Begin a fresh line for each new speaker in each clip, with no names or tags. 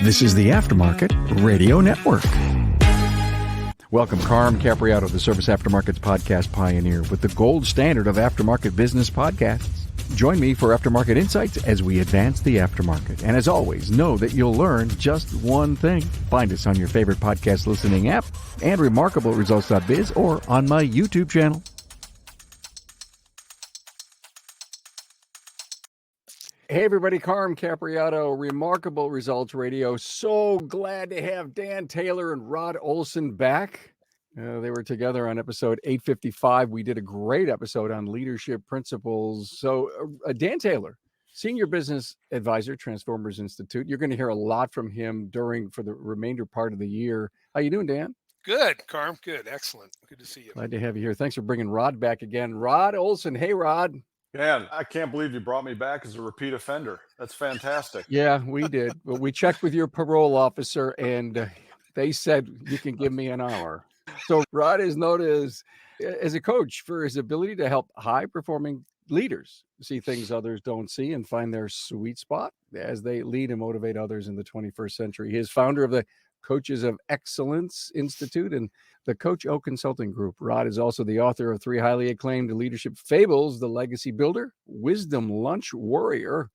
This is the Aftermarket Radio Network. Welcome, Carm Capriato, the Service Aftermarkets podcast pioneer with the gold standard of aftermarket business podcasts. Join me for Aftermarket Insights as we advance the aftermarket. And as always, know that you'll learn just one thing. Find us on your favorite podcast listening app and remarkableresults.biz or on my YouTube channel. Hey everybody, Carm Capriato, Remarkable Results Radio. So glad to have Dan, Taylor, and Rod Olson back. They were together on episode 855. We did a great episode on leadership principles. So Dan Taylor, Senior Business Advisor, Transformers Institute. You're going to hear a lot from him for the remainder part of the year. How you doing, Dan?
Good, Carm. Good. Excellent. Good to see you.
Glad to have you here. Thanks for bringing Rod back again. Rod Olson. Hey, Rod.
Man, I can't believe you brought me back as a repeat offender. That's fantastic.
Yeah, we did. But we checked with your parole officer, and they said you can give me an hour. So Rod is known as a coach for his ability to help high-performing leaders see things others don't see and find their sweet spot as they lead and motivate others in the 21st century. He is founder of the Coaches of Excellence Institute and the Coach O Consulting Group. Rod is also the author of 3 highly acclaimed leadership fables, The Legacy Builder, Wisdom Lunch Warrior,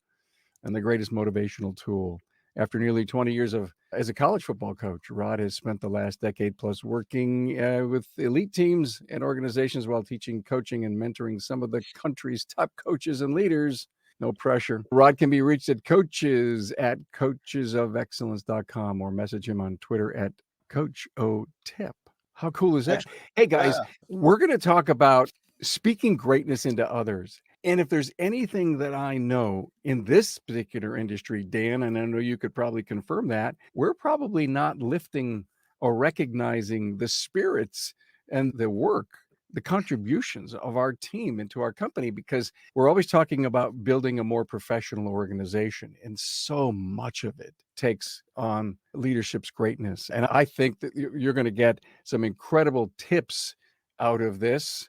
and The Greatest Motivational Tool. After nearly 20 years as a college football coach, Rod has spent the last decade plus working with elite teams and organizations while teaching, coaching, and mentoring some of the country's top coaches and leaders. No pressure. Rod can be reached at coachesofexcellence.com or message him on Twitter at CoachOTip. How cool is that? Hey, guys, We're going to talk about speaking greatness into others. And if there's anything that I know in this particular industry, Dan, and I know you could probably confirm that, we're probably not lifting or recognizing the spirits and the work, the contributions of our team into our company, because we're always talking about building a more professional organization. And so much of it takes on leadership's greatness. And I think that you're going to get some incredible tips out of this,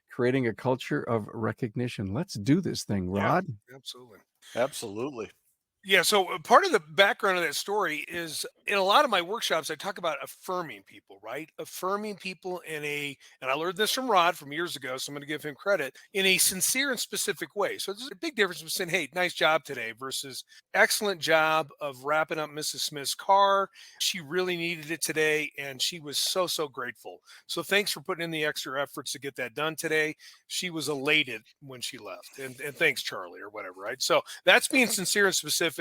creating a culture of recognition. Let's do this thing, Rod.
Yeah, absolutely.
Absolutely.
Yeah, so part of the background of that story is in a lot of my workshops, I talk about affirming people, right? Affirming people and I learned this from Rod from years ago, so I'm going to give him credit, in a sincere and specific way. So there's a big difference between saying, hey, nice job today versus excellent job of wrapping up Mrs. Smith's car. She really needed it today, and she was so, so grateful. So thanks for putting in the extra efforts to get that done today. She was elated when she left. And thanks, Charlie, or whatever, right? So that's being sincere and specific.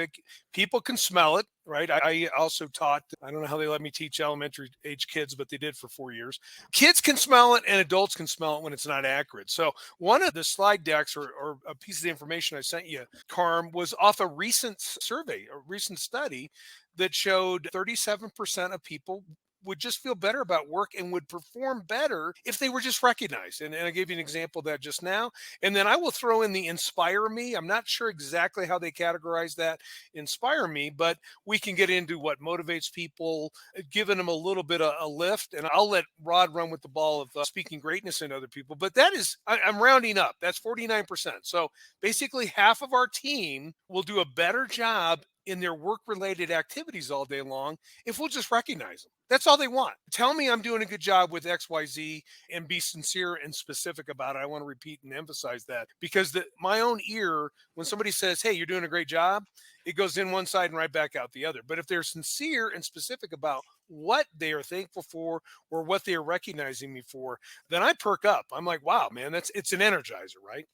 People can smell it, right? I also taught, I don't know how they let me teach elementary age kids, but they did for 4 years. Kids can smell it and adults can smell it when it's not accurate. So one of the slide decks or a piece of information I sent you, Carm, was off a recent survey, a recent study that showed 37% of people would just feel better about work and would perform better if they were just recognized. And I gave you an example of that just now. And then I will throw in the inspire me. I'm not sure exactly how they categorize that inspire me, but we can get into what motivates people, giving them a little bit of a lift. And I'll let Rod run with the ball of speaking greatness in other people. But that is, I'm rounding up. That's 49%. So basically half of our team will do a better job in their work-related activities all day long if we'll just recognize them. That's all they want. Tell me I'm doing a good job with XYZ and be sincere and specific about it. I want to repeat and emphasize that because my own ear, when somebody says, hey, you're doing a great job, it goes in one side and right back out the other. But if they're sincere and specific about what they are thankful for or what they are recognizing me for, then I perk up. I'm like, wow, man, it's an energizer, right?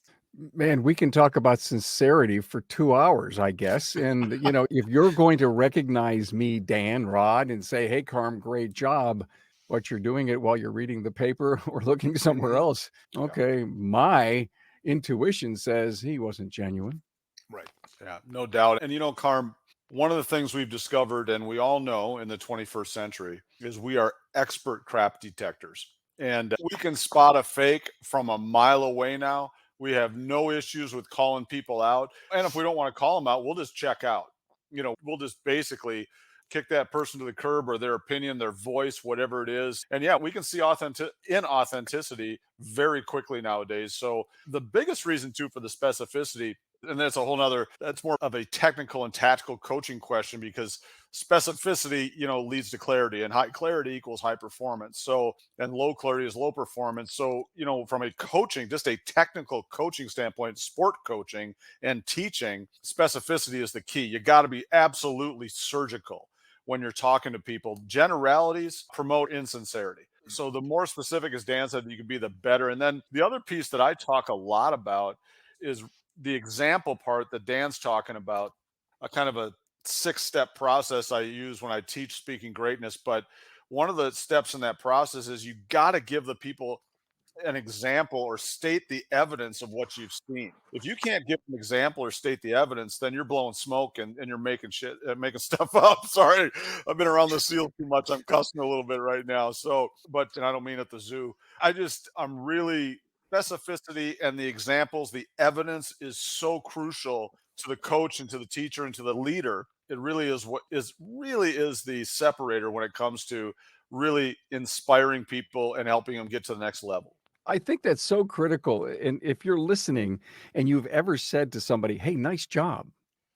Man, we can talk about sincerity for 2 hours, I guess. And, if you're going to recognize me, Dan, Rod, and say, hey, Carm, great job, but you're doing it while you're reading the paper or looking somewhere else. Okay, my intuition says he wasn't genuine.
Right. Yeah, no doubt. And, Carm, one of the things we've discovered, and we all know in the 21st century, is we are expert crap detectors. And we can spot a fake from a mile away now. We have no issues with calling people out. And if we don't want to call them out, we'll just check out. We'll just basically kick that person to the curb or their opinion, their voice, whatever it is. And yeah, we can see inauthenticity very quickly nowadays. So the biggest reason too for the specificity And that's more of a technical and tactical coaching question, because specificity, leads to clarity, and high clarity equals high performance. So, and low clarity is low performance. So, from a coaching, just a technical coaching standpoint, sport coaching and teaching, specificity is the key. You got to be absolutely surgical when you're talking to people. Generalities promote insincerity. So the more specific, as Dan said, you can be, the better. And then the other piece that I talk a lot about is the example part that Dan's talking about, a kind of a 6-step process I use when I teach speaking greatness. But one of the steps in that process is you got to give the people an example or state the evidence of what you've seen. If you can't give an example or state the evidence, then you're blowing smoke, and you're making stuff up. Sorry, I've been around the SEAL too much. I'm cussing a little bit right now. So, and I don't mean at the zoo. I'm really, specificity and the examples, the evidence is so crucial to the coach and to the teacher and to the leader. It really is what is really is the separator when it comes to really inspiring people and helping them get to the next level.
I think that's so critical. And if you're listening and you've ever said to somebody, hey, nice job,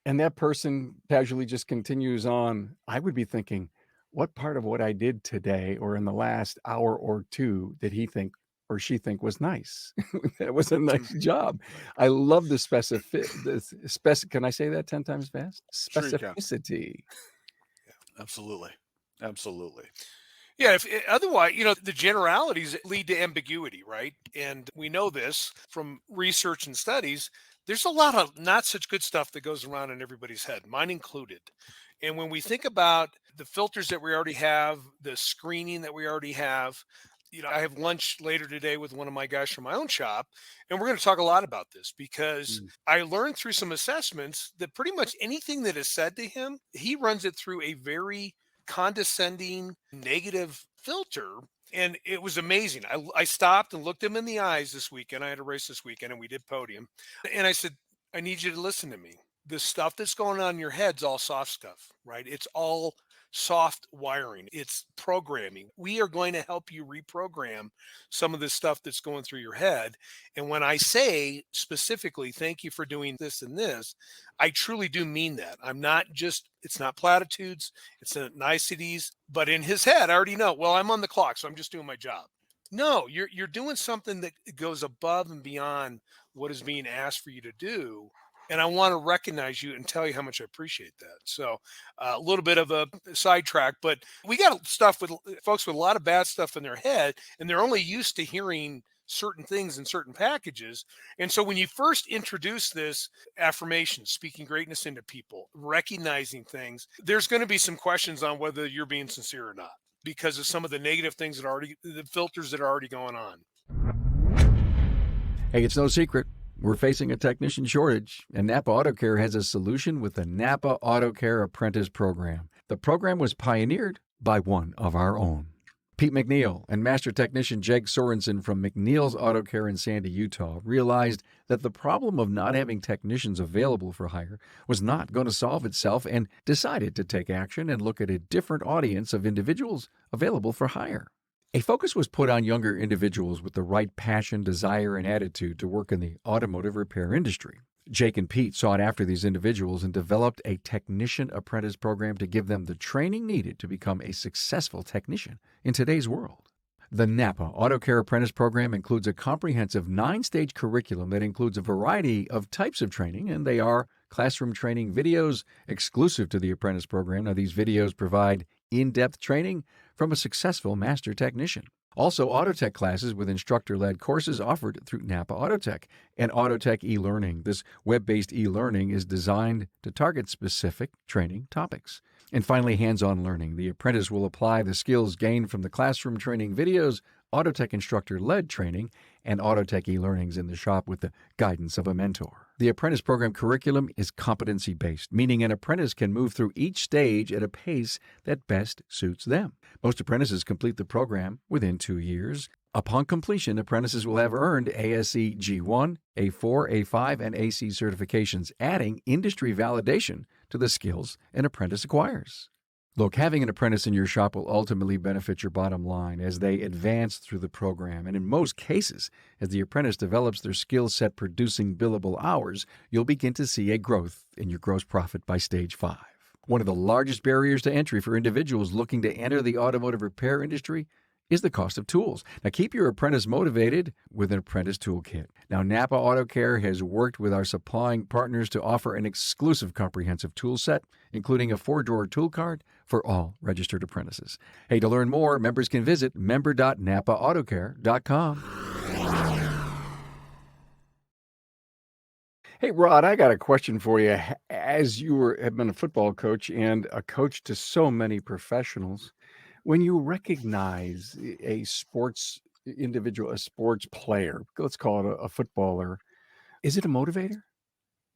and that person casually just continues on, I would be thinking, what part of what I did today or in the last hour or two did he think or she think was nice? That was a nice job. I love the can I say that 10 times fast?
Sure you can.
Specificity.
Absolutely. Absolutely.
Yeah, otherwise, the generalities lead to ambiguity, right? And we know this from research and studies. There's a lot of not such good stuff that goes around in everybody's head, mine included. And when we think about the filters that we already have, the screening that we already have, I have lunch later today with one of my guys from my own shop, and we're going to talk a lot about this because I learned through some assessments that pretty much anything that is said to him, he runs it through a very condescending, negative filter. And it was amazing. I stopped and looked him in the eyes this weekend. I had a race this weekend and we did podium. And I said, I need you to listen to me. The stuff that's going on in your head's all soft stuff, right? It's all soft wiring. It's programming. We are going to help you reprogram some of the stuff that's going through your head. And when I say specifically, thank you for doing this and this, I truly do mean that. It's not platitudes, it's not niceties, but in his head, I already know, well, I'm on the clock, so I'm just doing my job. No, you're doing something that goes above and beyond what is being asked for you to do. And I want to recognize you and tell you how much I appreciate that. So a little bit of a sidetrack, but we got stuff with folks with a lot of bad stuff in their head, and they're only used to hearing certain things in certain packages. And so when you first introduce this affirmation, speaking greatness into people, recognizing things, there's going to be some questions on whether you're being sincere or not because of some of the negative things the filters that are already going on.
Hey, it's no secret. We're facing a technician shortage, and Napa Auto Care has a solution with the Napa Auto Care Apprentice Program. The program was pioneered by one of our own. Pete McNeil and Master Technician Jake Sorensen from McNeil's Auto Care in Sandy, Utah, realized that the problem of not having technicians available for hire was not going to solve itself and decided to take action and look at a different audience of individuals available for hire. A focus was put on younger individuals with the right passion, desire, and attitude to work in the automotive repair industry. Jake and Pete sought after these individuals and developed a technician apprentice program to give them the training needed to become a successful technician in today's world. The Napa Auto Care Apprentice Program includes a comprehensive 9-stage curriculum that includes a variety of types of training, and they are classroom training videos exclusive to the apprentice program. Now, these videos provide in-depth training from a successful master technician. Also, Autotech classes with instructor-led courses offered through Napa Autotech and Autotech e-learning. This web-based e-learning is designed to target specific training topics. And finally, hands-on learning. The apprentice will apply the skills gained from the classroom training videos, Autotech instructor-led training, and Autotech e-learnings in the shop with the guidance of a mentor. The apprentice program curriculum is competency-based, meaning an apprentice can move through each stage at a pace that best suits them. Most apprentices complete the program within 2 years. Upon completion, apprentices will have earned ASE G1, A4, A5, and AC certifications, adding industry validation to the skills an apprentice acquires. Look, having an apprentice in your shop will ultimately benefit your bottom line as they advance through the program. And in most cases, as the apprentice develops their skill set producing billable hours, you'll begin to see a growth in your gross profit by stage 5. One of the largest barriers to entry for individuals looking to enter the automotive repair industry is the cost of tools. Now, keep your apprentice motivated with an apprentice toolkit. Now, Napa Auto Care has worked with our supplying partners to offer an exclusive comprehensive tool set, including a 4-drawer tool cart for all registered apprentices. Hey, to learn more, members can visit member.napaautocare.com. Hey, Rod, I got a question for you. As have been a football coach and a coach to so many professionals, when you recognize a sports individual, a sports player, let's call it a footballer, is it a motivator?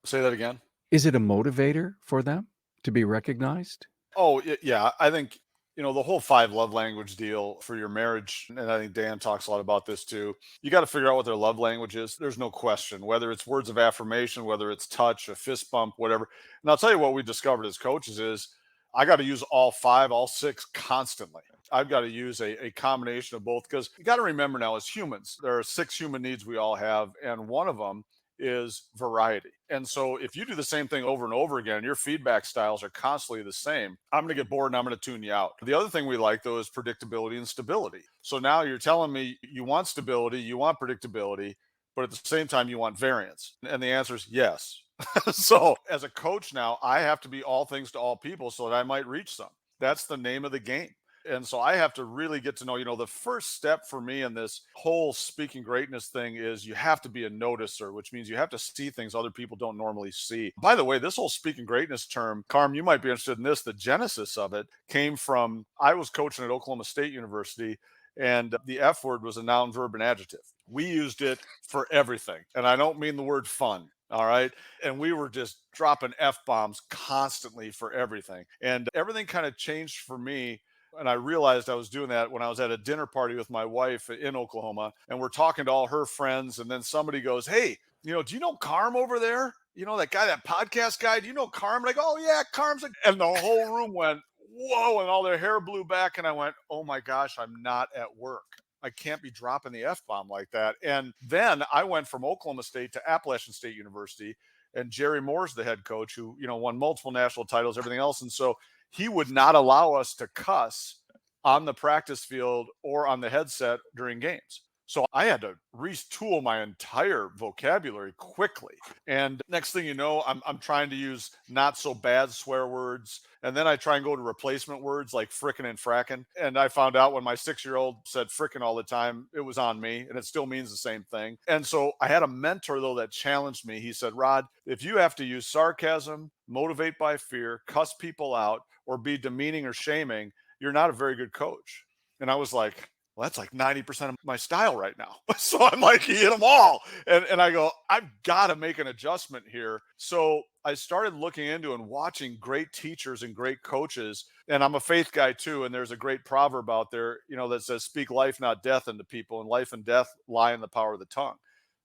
Say that again.
Is it a motivator for them to be recognized?
Oh, yeah. I think, the whole 5 love language deal for your marriage, and I think Dan talks a lot about this too. You got to figure out what their love language is. There's no question, whether it's words of affirmation, whether it's touch, a fist bump, whatever. And I'll tell you what we discovered as coaches is I got to use all 5, all 6 constantly. I've got to use a combination of both because you got to remember now, as humans, there are 6 human needs we all have, and one of them is variety. And so if you do the same thing over and over again, your feedback styles are constantly the same, I'm going to get bored and I'm going to tune you out. The other thing we like though is predictability and stability. So now you're telling me you want stability, you want predictability, but at the same time you want variance. And the answer is yes. So as a coach now, I have to be all things to all people so that I might reach some. That's the name of the game. And so I have to really get to know, the first step for me in this whole speaking greatness thing is you have to be a noticer, which means you have to see things other people don't normally see. By the way, this whole speaking greatness term, Carm, you might be interested in this. The genesis of it came from, I was coaching at Oklahoma State University, and the F word was a noun, verb, and adjective. We used it for everything. And I don't mean the word fun. All right. And we were just dropping F bombs constantly for everything. And everything kind of changed for me. And I realized I was doing that when I was at a dinner party with my wife in Oklahoma, and we're talking to all her friends. And then somebody goes, "Hey, do you know Carm over there? That guy, that podcast guy, do you know Carm?" And I go, "Oh yeah, Carm's." And the whole room went, "Whoa." And all their hair blew back. And I went, "Oh my gosh, I'm not at work. I can't be dropping the F-bomb like that." And then I went from Oklahoma State to Appalachian State University, and Jerry Moore's the head coach who, won multiple national titles, everything else. And so he would not allow us to cuss on the practice field or on the headset during games. So I had to retool my entire vocabulary quickly. And next thing you know, I'm trying to use not so bad swear words. And then I try and go to replacement words like frickin' and frackin'. And I found out when my 6-year-old said frickin' all the time, it was on me, and it still means the same thing. And so I had a mentor though that challenged me. He said, "Rod, if you have to use sarcasm, motivate by fear, cuss people out, or be demeaning or shaming, you're not a very good coach." And I was like, well, that's like 90% of my style right now. So I'm like, you hit them all. And I go, I've got to make an adjustment here. So I started looking into and watching great teachers and great coaches. And I'm a faith guy too. And there's a great proverb out there, that says, "Speak life, not death into people. And life and death lie in the power of the tongue."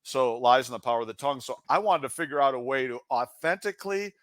So lies in the power of the tongue. So I wanted to figure out a way to authentically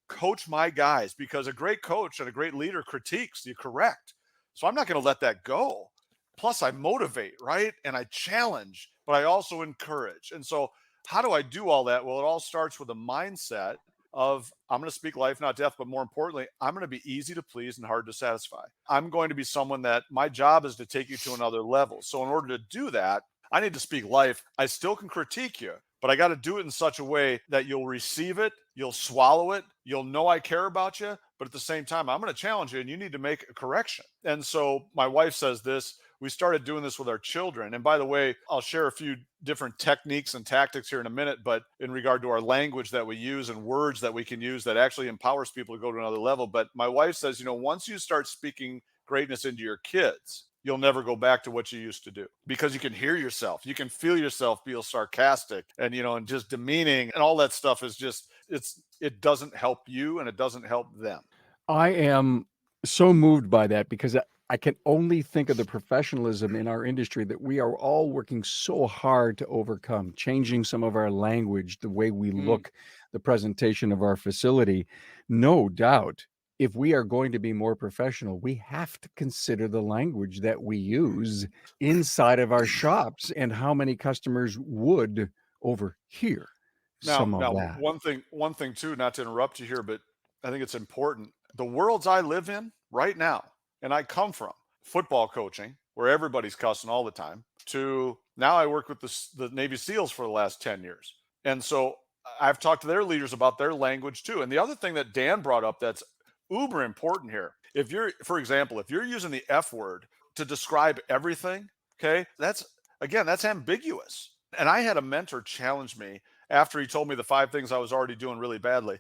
coach my guys, because a great coach and a great leader critiques, you correct. So I'm not going to let that go. Plus I motivate, right? And I challenge, but I also encourage. And so how do I do all that? Well, it all starts with a mindset of I'm going to speak life, not death, but more importantly, I'm going to be easy to please and hard to satisfy. I'm going to be someone that my job is to take you to another level. So in order to do that, I need to speak life. I still can critique you, but I got to do it in such a way that you'll receive it, you'll swallow it, you'll know I care about you, but at the same time, I'm going to challenge you and you need to make a correction. And so my wife says this, we started doing this with our children. And by the way, I'll share a few different techniques and tactics here in a minute, but in regard to our language that we use and words that we can use that actually empowers people to go to another level. But my wife says, once you start speaking greatness into your kids, you'll never go back to what you used to do, because you can hear yourself, you can feel yourself feel sarcastic and, and just demeaning, and all that stuff is just, it doesn't help you and it doesn't help them.
I am so moved by that because I can only think of the professionalism in our industry that we are all working so hard to overcome, changing some of our language, the way we look, the presentation of our facility. No doubt if we are going to be more professional, we have to consider the language that we use inside of our shops and how many customers would overhear
Now,
some of
now
that.
one thing too, not to interrupt you here, but I think it's important. The worlds I live in right now, and I come from football coaching, where everybody's cussing all the time, to now I work with the Navy SEALs for the last 10 years. And so I've talked to their leaders about their language too. And the other thing that Dan brought up that's uber important here, if you're, for example, if you're using the F word to describe everything, okay, that's ambiguous. And I had a mentor challenge me after he told me the 5 things I was already doing really badly.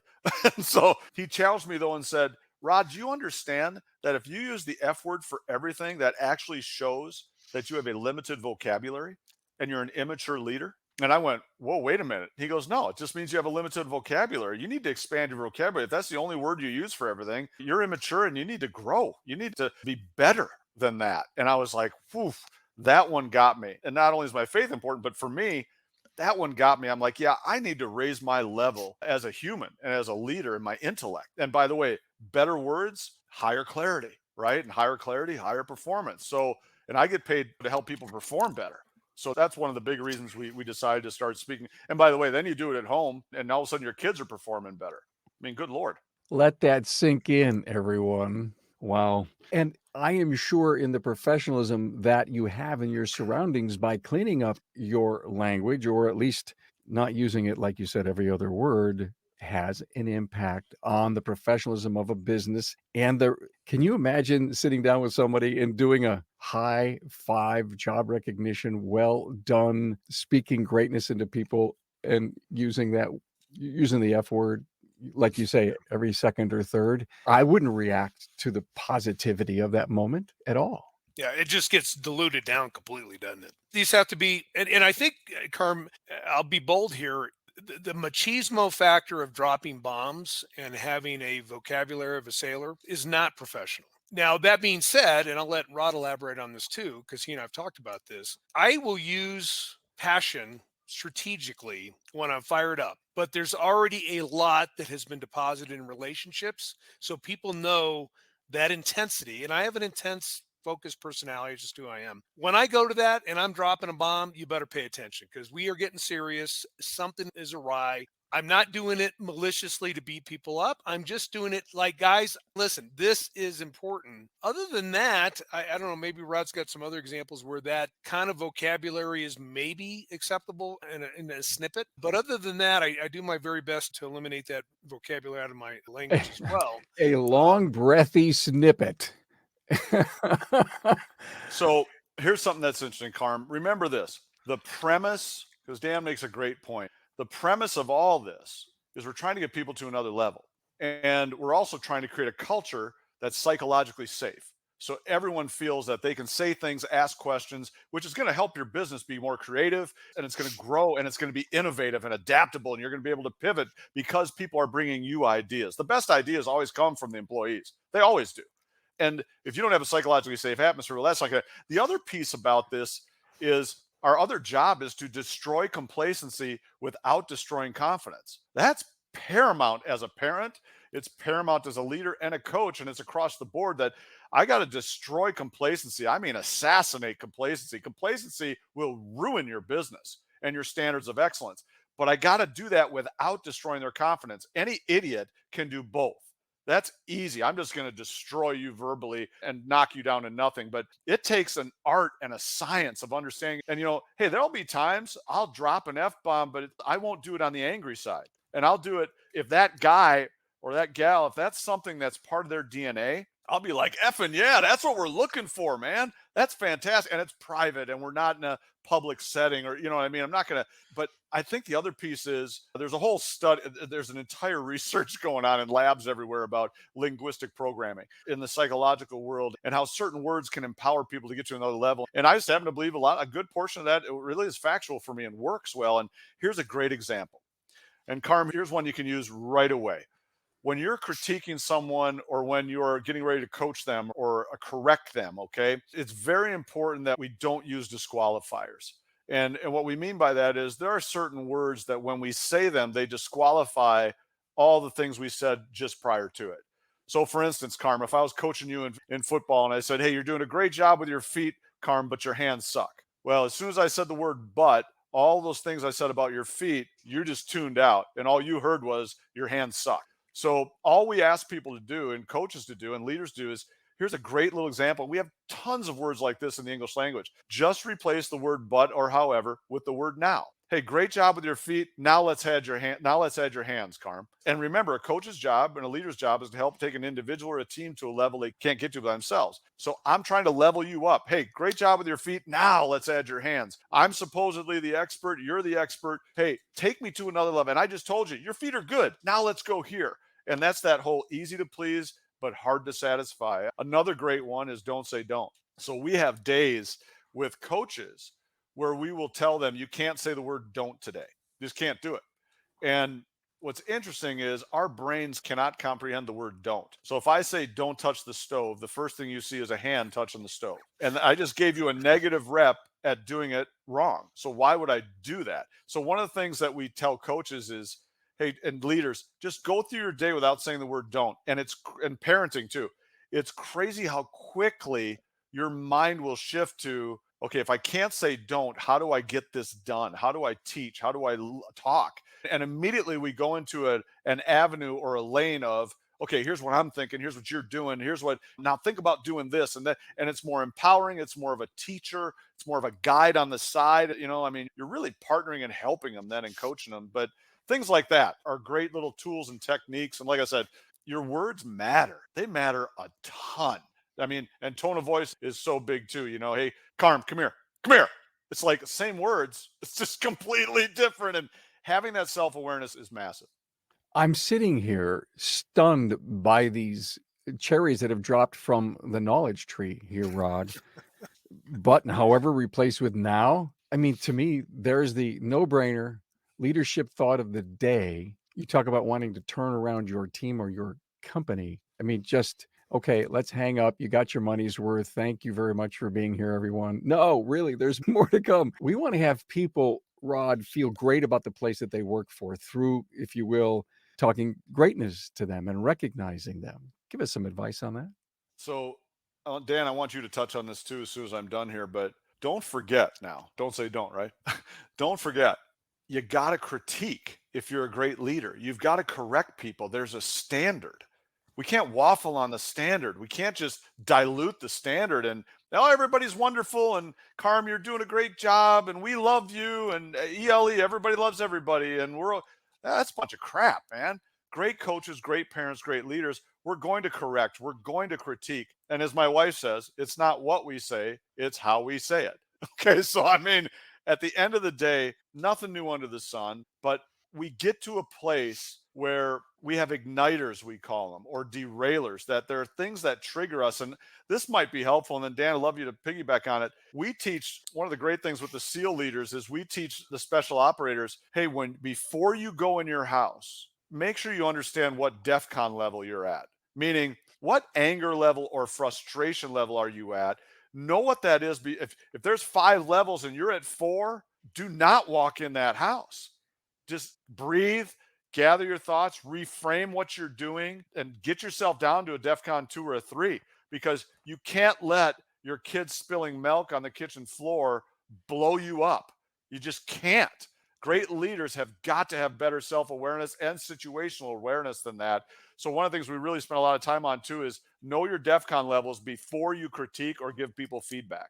And so he challenged me though and said, Rod, do you understand that if you use the F word for everything, that actually shows that you have a limited vocabulary and you're an immature leader? And I went, whoa, wait a minute. He goes, no, it just means you have a limited vocabulary. You need to expand your vocabulary. If that's the only word you use for everything, you're immature and you need to grow. You need to be better than that. And I was like, whew, that one got me. And not only is my faith important, but for me, that one got me. I'm like, yeah, I need to raise my level as a human and as a leader in my intellect. And by the way, better words, higher clarity, right? And higher clarity, higher performance. So, and I get paid to help people perform better. So that's one of the big reasons we decided to start speaking. And by the way, then you do it at home and all of a sudden your kids are performing better. I mean, good Lord.
Let that sink in, everyone. Wow. And I am sure in the professionalism that you have in your surroundings by cleaning up your language, or at least not using it, like you said, every other word, has an impact on the professionalism of a business. And can you imagine sitting down with somebody and doing a high five job recognition, well done, speaking greatness into people and using the F word, like you say, every second or third? I wouldn't react to the positivity of that moment at all.
Yeah, it just gets diluted down completely, doesn't it? These have to be, and I think, Carm, I'll be bold here. The machismo factor of dropping bombs and having a vocabulary of a sailor is not professional. Now, that being said, and I'll let Rod elaborate on this too, because he and I've talked about this, I will use passion strategically when I'm fired up, but there's already a lot that has been deposited in relationships. So people know that intensity, and I have an intense focused personality. It's just who I am. When I go to that and I'm dropping a bomb, you better pay attention because we are getting serious. Something is awry. I'm not doing it maliciously to beat people up. I'm just doing it like, guys, listen, this is important. Other than that, I don't know, maybe Rod's got some other examples where that kind of vocabulary is maybe acceptable in a snippet. But other than that, I do my very best to eliminate that vocabulary out of my language as well.
A long, breathy snippet.
So here's something that's interesting, Carm. Remember this, the premise, because Dan makes a great point. The premise of all this is we're trying to get people to another level. And we're also trying to create a culture that's psychologically safe. So everyone feels that they can say things, ask questions, which is going to help your business be more creative and it's going to grow and it's going to be innovative and adaptable. And you're going to be able to pivot because people are bringing you ideas. The best ideas always come from the employees. They always do. And if you don't have a psychologically safe atmosphere, well, that's like the other piece about this is our other job is to destroy complacency without destroying confidence. That's paramount as a parent. It's paramount as a leader and a coach. And it's across the board that I got to destroy complacency. I mean, assassinate complacency. Complacency will ruin your business and your standards of excellence. But I got to do that without destroying their confidence. Any idiot can do both. That's easy. I'm just going to destroy you verbally and knock you down to nothing. But it takes an art and a science of understanding. And, hey, there'll be times I'll drop an F bomb, but I won't do it on the angry side. And I'll do it if that guy or that gal, if that's something that's part of their DNA, I'll be like, effing yeah, that's what we're looking for, man. That's fantastic. And it's private and we're not in a public setting or, you know what I mean? I'm not going to, but I think the other piece is there's a whole study, there's an entire research going on in labs everywhere about linguistic programming in the psychological world and how certain words can empower people to get to another level. And I just happen to believe a good portion of that it really is factual for me and works well. And here's a great example. And Carm, here's one you can use right away. When you're critiquing someone or when you're getting ready to coach them or correct them, okay, it's very important that we don't use disqualifiers. And what we mean by that is there are certain words that when we say them, they disqualify all the things we said just prior to it. So for instance, Carm, if I was coaching you in football and I said, hey, you're doing a great job with your feet, Carm, but your hands suck. Well, as soon as I said the word but, all those things I said about your feet, you just tuned out. And all you heard was your hands suck. So all we ask people to do and coaches to do and leaders do is, here's a great little example. We have tons of words like this in the English language. Just replace the word but or however with the word now. Hey, great job with your feet. Now let's add your hand. Now let's add your hands, Carm. And remember, a coach's job and a leader's job is to help take an individual or a team to a level they can't get to by themselves. So I'm trying to level you up. Hey, great job with your feet. Now let's add your hands. I'm supposedly the expert. You're the expert. Hey, take me to another level. And I just told you, your feet are good. Now let's go here. And that's that whole easy to please, but hard to satisfy. Another great one is don't say don't. So we have days with coaches where we will tell them, you can't say the word don't today. You just can't do it. And what's interesting is our brains cannot comprehend the word don't. So if I say don't touch the stove, the first thing you see is a hand touching the stove. And I just gave you a negative rep at doing it wrong. So why would I do that? So one of the things that we tell coaches is, hey, and leaders, just go through your day without saying the word don't. And parenting too. It's crazy how quickly your mind will shift to, okay, if I can't say don't, how do I get this done? How do I teach? How do I talk? And immediately we go into an avenue or a lane of, okay, here's what I'm thinking. Here's what you're doing. Now think about doing this and that. And it's more empowering. It's more of a teacher. It's more of a guide on the side. You're really partnering and helping them then and coaching them. But things like that are great little tools and techniques. And like I said, your words matter. They matter a ton. And tone of voice is so big too. Hey, Carm, come here. Come here. It's like same words. It's just completely different. And having that self-awareness is massive.
I'm sitting here stunned by these cherries that have dropped from the knowledge tree here, Rod. But however, replaced with now. To me, there's the no-brainer leadership thought of the day. You talk about wanting to turn around your team or your company. Just, okay, let's hang up. You got your money's worth. Thank you very much for being here, everyone. No, really, there's more to come. We want to have people, Rod, feel great about the place that they work for through, if you will, talking greatness to them and recognizing them. Give us some advice on that.
So, Dan, I want you to touch on this too as soon as I'm done here, but don't forget now. Don't say don't, right? Don't forget. You got to critique if you're a great leader. You've got to correct people. There's a standard. We can't waffle on the standard. We can't just dilute the standard and, oh, everybody's wonderful and Carm, you're doing a great job and we love you and ELE, everybody loves everybody. And that's a bunch of crap, man. Great coaches, great parents, great leaders. We're going to correct. We're going to critique. And as my wife says, it's not what we say, it's how we say it. Okay. So, at the end of the day, nothing new under the sun, but we get to a place where we have igniters, we call them, or derailers, that there are things that trigger us. And this might be helpful. And then, Dan, I'd love you to piggyback on it. We teach, one of the great things with the SEAL leaders is we teach the special operators, hey, before you go in your house, make sure you understand what DEFCON level you're at, meaning what anger level or frustration level are you at? Know what that is. If there's 5 levels and you're at 4, do not walk in that house. Just breathe, gather your thoughts, reframe what you're doing, and get yourself down to a DEFCON 2 or a 3, because you can't let your kids spilling milk on the kitchen floor blow you up. You just can't. Great leaders have got to have better self-awareness and situational awareness than that. So one of the things we really spend a lot of time on too is know your DEFCON levels before you critique or give people feedback.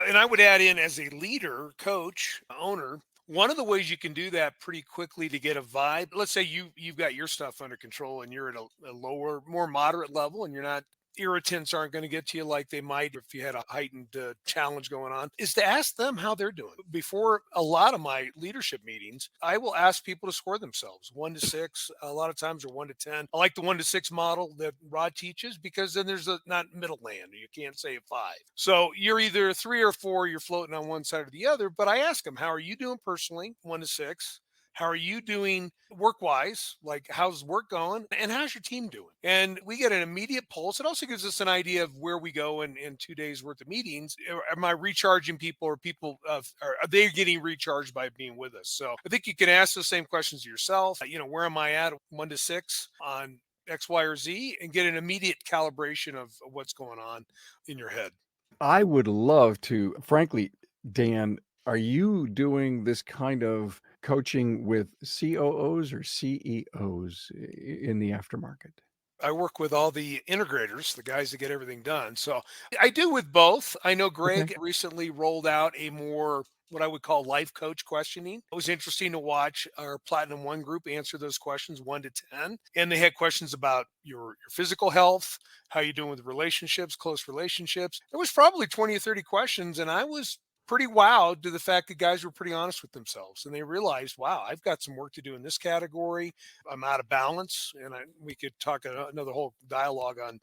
And I would add in, as a leader, coach, owner, one of the ways you can do that pretty quickly to get a vibe, let's say you've got your stuff under control and you're at a lower, more moderate level, and irritants aren't going to get to you like they might if you had a heightened challenge going on, is to ask them how they're doing. Before a lot of my leadership meetings, I will ask people to score themselves 1 to 6, a lot of times, or 1 to 10. I like the 1 to 6 model that Rod teaches, because then there's not middle land. You can't say a 5. So you're either 3 or 4, you're floating on one side or the other. But I ask them, how are you doing personally? 1 to 6. How are you doing work-wise? Like, how's work going? And how's your team doing? And we get an immediate pulse. It also gives us an idea of where we go in 2 days worth of meetings. Am I recharging people, or are they getting recharged by being with us? So I think you can ask the same questions to yourself. Where am I at 1 to 6 on X, Y, or Z and get an immediate calibration of what's going on in your head.
I would love to, frankly, Dan, are you doing this kind of coaching with COOs or CEOs in the aftermarket?
I work with all the integrators, the guys that get everything done. So I do with both. I know
Okay.
Greg recently rolled out a more what I would call life coach questioning. It was interesting to watch our Platinum One group answer those questions 1 to 10. And they had questions about your physical health, how you doing with relationships, close relationships. There was probably 20 or 30 questions. And I was pretty wowed to the fact that guys were pretty honest with themselves and they realized, wow, I've got some work to do in this category. I'm out of balance, and we could talk another whole dialogue on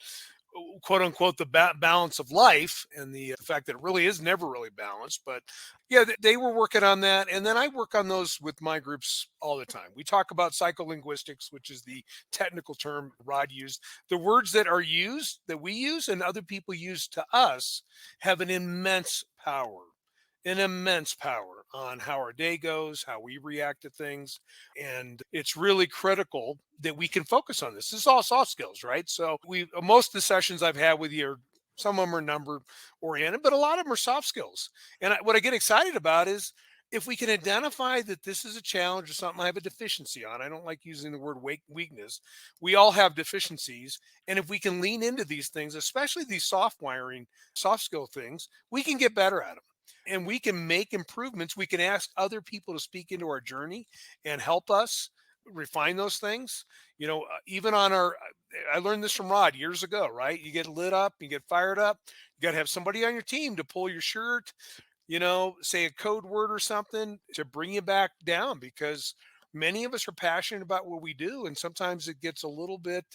quote unquote the balance of life and the fact that it really is never really balanced. But yeah, they were working on that, and then I work on those with my groups all the time. We talk about psycholinguistics, which is the technical term Rod used. The words that are used that we use and other people use to us have an immense power on how our day goes, how we react to things. And it's really critical that we can focus on this. This is all soft skills, right? So most of the sessions I've had with you are some of them are number oriented, but a lot of them are soft skills. And what I get excited about is if we can identify that this is a challenge or something I have a deficiency on. I don't like using the word weakness. We all have deficiencies. And if we can lean into these things, especially these soft skill things, we can get better at them and we can make improvements. We can ask other people to speak into our journey and help us refine those things. Even on I learned this from Rod years ago, right? You get lit up, you get fired up. You got to have somebody on your team to pull your shirt, say a code word or something to bring you back down because many of us are passionate about what we do and sometimes it's a little bit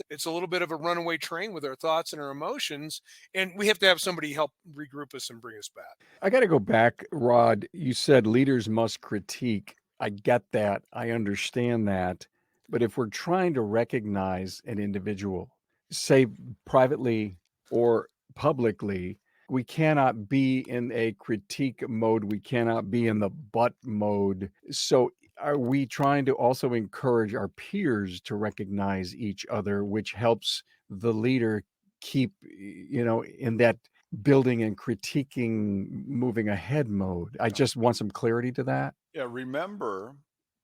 of a runaway train with our thoughts and our emotions and we have to have somebody help regroup us and bring us back.
I got to go back, Rod. You said leaders must critique. I get that. I understand that. But if we're trying to recognize an individual, say privately or publicly, we cannot be in a critique mode. We cannot be in the but mode. So, are we trying to also encourage our peers to recognize each other, which helps the leader keep, in that building and critiquing moving ahead mode? I just want some clarity to that.
Yeah, remember,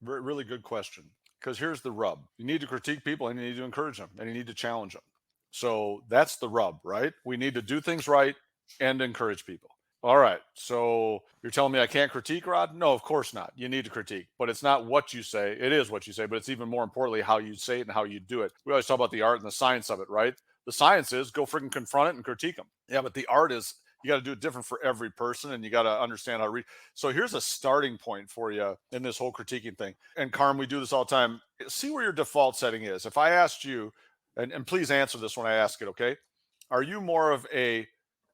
really good question. Because here's the rub: you need to critique people, and you need to encourage them, and you need to challenge them. So that's the rub, right? We need to do things right and encourage people. All right. So you're telling me I can't critique, Rod? No, of course not. You need to critique, but it's not what you say. It is what you say, but it's even more importantly how you say it and how you do it. We always talk about the art and the science of it, right? The science is go freaking confront it and critique them. Yeah, but the art is you got to do it different for every person, and you got to understand how to read. So here's a starting point for you in this whole critiquing thing. And Carm, we do this all the time. See where your default setting is. If I asked you, and please answer this when I ask it, okay? Are you more of a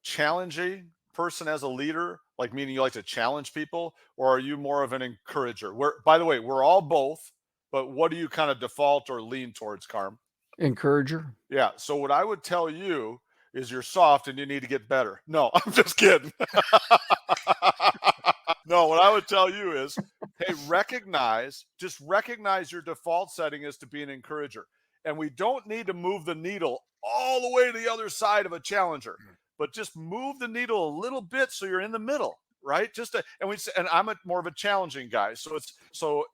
challenging person as a leader, like meaning you like to challenge people, or are you more of an encourager? By the way, we're all both, but what do you kind of default or lean towards, Carm?
Encourager.
Yeah. So what I would tell you is you're soft and you need to get better. No, I'm just kidding. No, what I would tell you is, hey, just recognize your default setting is to be an encourager. And we don't need to move the needle all the way to the other side of a challenger, but just move the needle a little bit so you're in the middle, right? And I'm more of a challenging guy. So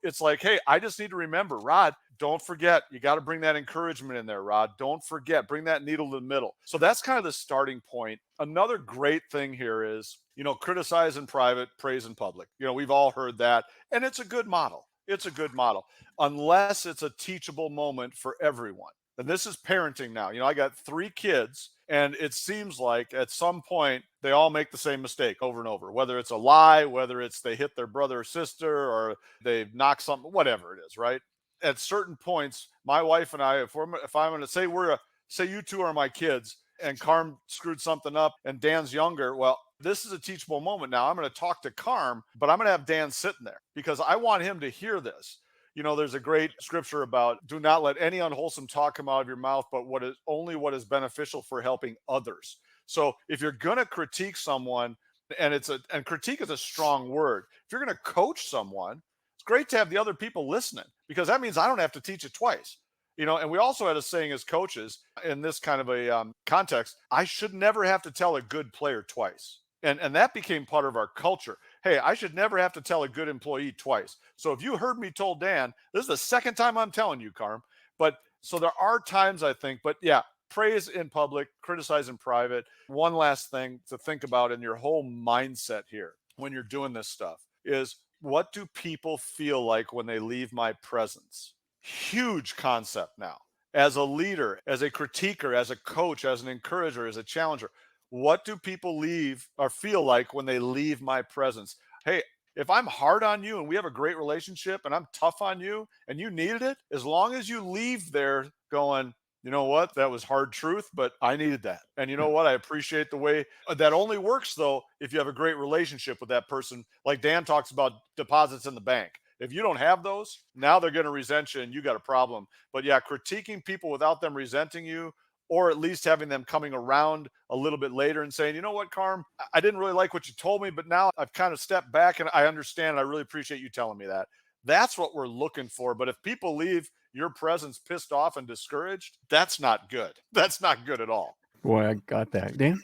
it's like, hey, I just need to remember, Rod, don't forget, you got to bring that encouragement in there, Rod. Don't forget, bring that needle to the middle. So that's kind of the starting point. Another great thing here is, criticize in private, praise in public. We've all heard that, and it's a good model. It's a good model, unless it's a teachable moment for everyone. And this is parenting now. I got 3 kids, and it seems like at some point they all make the same mistake over and over, whether it's a lie, whether it's they hit their brother or sister, or they knock something, whatever it is, right? At certain points, my wife and I, if I'm going to say you two are my kids, and Carm screwed something up, and Dan's younger, well, this is a teachable moment. Now I'm going to talk to Carm, but I'm going to have Dan sitting there because I want him to hear this. There's a great scripture about do not let any unwholesome talk come out of your mouth, but only what is beneficial for helping others. So if you're going to critique someone, and critique is a strong word. If you're going to coach someone, it's great to have the other people listening because that means I don't have to teach it twice. And we also had a saying as coaches in this kind of a context, I should never have to tell a good player twice. And that became part of our culture. Hey, I should never have to tell a good employee twice. So if you heard me told Dan, this is the second time I'm telling you, Carm. But so there are times, I think, but yeah, praise in public, criticize in private. One last thing to think about in your whole mindset here when you're doing this stuff is, what do people feel like when they leave my presence? Huge concept now. As a leader, as a critiquer, as a coach, as an encourager, as a challenger, what do people leave or feel like when they leave my presence? Hey, if I'm hard on you and we have a great relationship and I'm tough on you and you needed it, as long as you leave there going, you know what, that was hard truth, but I needed that. And you know what, I appreciate the way that only works though if you have a great relationship with that person. Like Dan talks about deposits in the bank. If you don't have those, now they're going to resent you and you got a problem. But yeah, critiquing people without them resenting you, or at least having them coming around a little bit later and saying, you know what, Carm, I didn't really like what you told me, but now I've kind of stepped back and I understand. And I really appreciate you telling me that. That's what we're looking for. But if people leave your presence pissed off and discouraged, that's not good. That's not good at all.
Boy, I got that. Dan,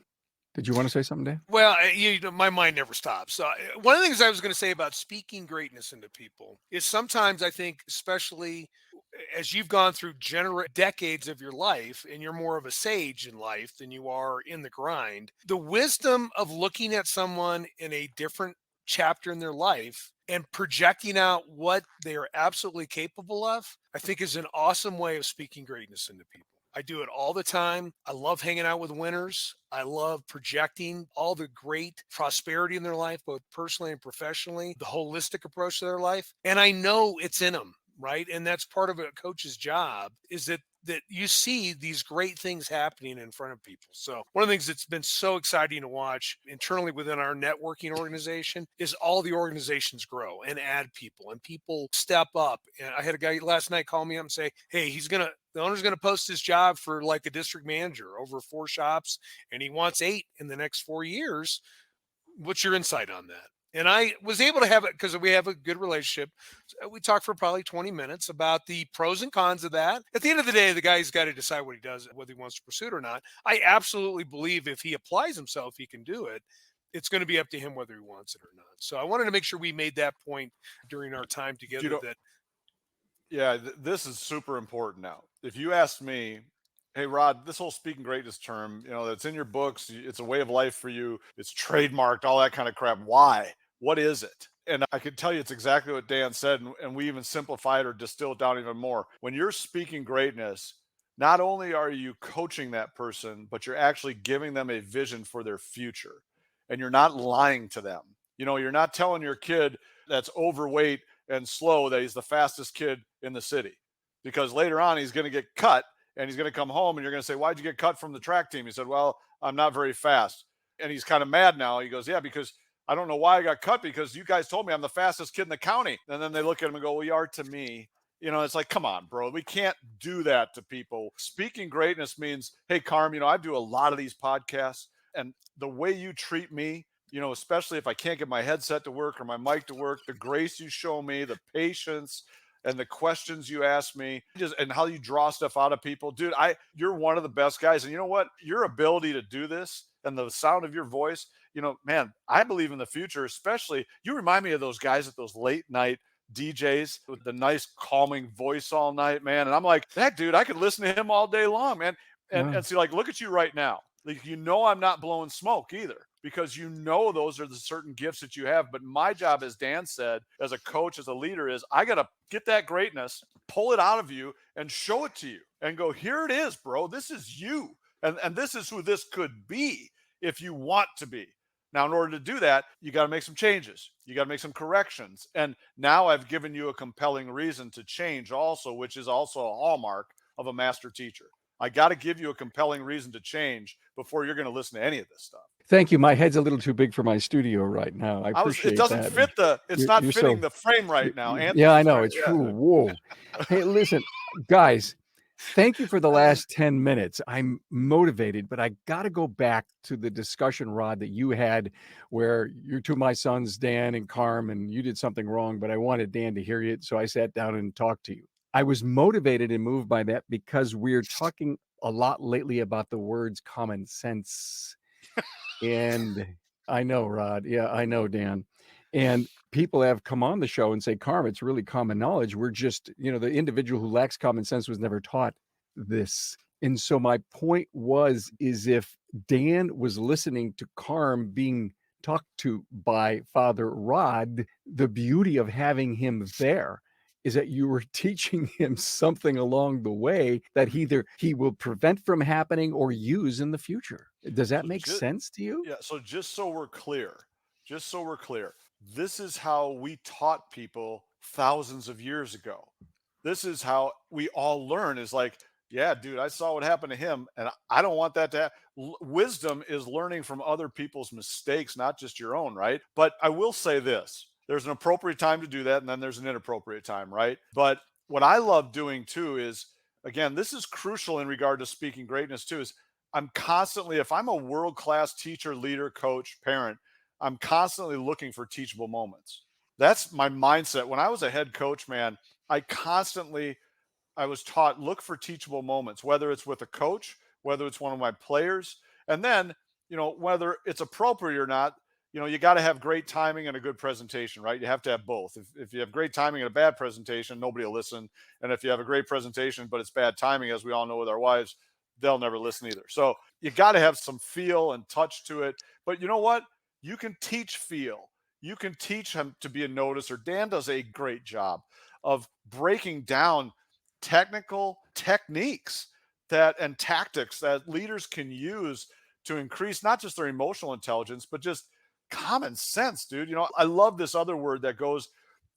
did you want to say something, Dan?
Well, my mind never stops. One of the things I was going to say about speaking greatness into people is sometimes I think, especially as you've gone through decades of your life and you're more of a sage in life than you are in the grind, the wisdom of looking at someone in a different chapter in their life and projecting out what they are absolutely capable of, I think is an awesome way of speaking greatness into people. I do it all the time. I love hanging out with winners. I love projecting all the great prosperity in their life, both personally and professionally, the holistic approach to their life. And I know it's in them, right? And that's part of a coach's job, is that you see these great things happening in front of people. So one of the things that's been so exciting to watch internally within our networking organization is all the organizations grow and add people and people step up. And I had a guy last night call me up and say, hey, the owner's going to post his job for like a district manager over 4 shops, and he wants 8 in the next 4 years. What's your insight on that? And I was able to have it because we have a good relationship. So we talked for probably 20 minutes about the pros and cons of that. At the end of the day, the guy's got to decide what he does, whether he wants to pursue it or not. I absolutely believe if he applies himself, he can do it. It's going to be up to him whether he wants it or not. So I wanted to make sure we made that point during our time together.
Yeah, this is super important now. If you ask me, hey, Rod, this whole speaking greatness term, that's in your books, it's a way of life for you, it's trademarked, all that kind of crap. Why? What is it? And I can tell you it's exactly what Dan said, and we even simplify it or distill it down even more. When you're speaking greatness, not only are you coaching that person, but you're actually giving them a vision for their future. And you're not lying to them. You're not telling your kid that's overweight and slow that he's the fastest kid in the city, because later on he's going to get cut and he's going to come home and you're going to say, why'd you get cut from the track team? He said, well, I'm not very fast. And he's kind of mad now. He goes, yeah, because I don't know why I got cut, because you guys told me I'm the fastest kid in the county. And then they look at him and go, well, you are to me. It's like, come on, bro. We can't do that to people. Speaking greatness means, hey, Carm, I do a lot of these podcasts, and the way you treat me, especially if I can't get my headset to work or my mic to work, the grace you show me, the patience and the questions you ask me, and how you draw stuff out of people. Dude, you're one of the best guys. And you know what? Your ability to do this and the sound of your voice, man, I believe in the future, especially you remind me of those guys at those late night DJs with the nice calming voice all night, man. And I'm like, that dude, I could listen to him all day long, man. And see, like, look at you right now. Like, I'm not blowing smoke either, because those are the certain gifts that you have. But my job, as Dan said, as a coach, as a leader, is I got to get that greatness, pull it out of you and show it to you and go, here it is, bro. This is you. And this is who this could be if you want to be. Now, in order to do that, you got to make some changes. You got to make some corrections. And now I've given you a compelling reason to change also, which is also a hallmark of a master teacher. I got to give you a compelling reason to change before you're going to listen to any of this stuff.
Thank you. My head's a little too big for my studio right now. I appreciate
it doesn't
that.
fit it's not fitting the frame right now.
Yeah, I know. It's true. Whoa. Hey, listen, guys, thank you for the last 10 minutes. I'm motivated, but I got to go back to the discussion, Rod, that you had where you two, my sons, Dan and Carm, and you did something wrong, but I wanted Dan to hear you. So I sat down and talked to you. I was motivated and moved by that because we're talking a lot lately about the words common sense. And I know, Rod. Yeah, I know, Dan. And people have come on the show and say, Carm, it's really common knowledge. We're just, the individual who lacks common sense was never taught this. And so my point is if Dan was listening to Carm being talked to by Father Rod, the beauty of having him there is that you were teaching him something along the way that either he will prevent from happening or use in the future. Does that
So
make sense to you?
yeah, so just so we're clear, this is how we taught people thousands of years ago. This is how we all learn is like, yeah, dude, I saw what happened to him and I don't want that to happen. Wisdom is learning from other people's mistakes, not just your own, right? But I will say this, there's an appropriate time to do that and then there's an inappropriate time, right? But what I love doing too is, again, this is crucial in regard to speaking greatness too, is I'm constantly, if I'm a world class teacher, leader, coach, parent, I'm constantly looking for teachable moments. That's my mindset. When I was a head coach, man, I constantly I was taught look for teachable moments, whether it's with a coach, whether it's one of my players, and then, whether it's appropriate or not, you got to have great timing and a good presentation, right? You have to have both. If you have great timing and a bad presentation, nobody will listen. And if you have a great presentation, but it's bad timing, as we all know with our wives, they'll never listen either. So you got to have some feel and touch to it. But you know what? You can teach feel. You can teach him to be a noticer. Dan does a great job of breaking down technical techniques that and tactics that leaders can use to increase not just their emotional intelligence but just common sense, dude. I love this other word that goes,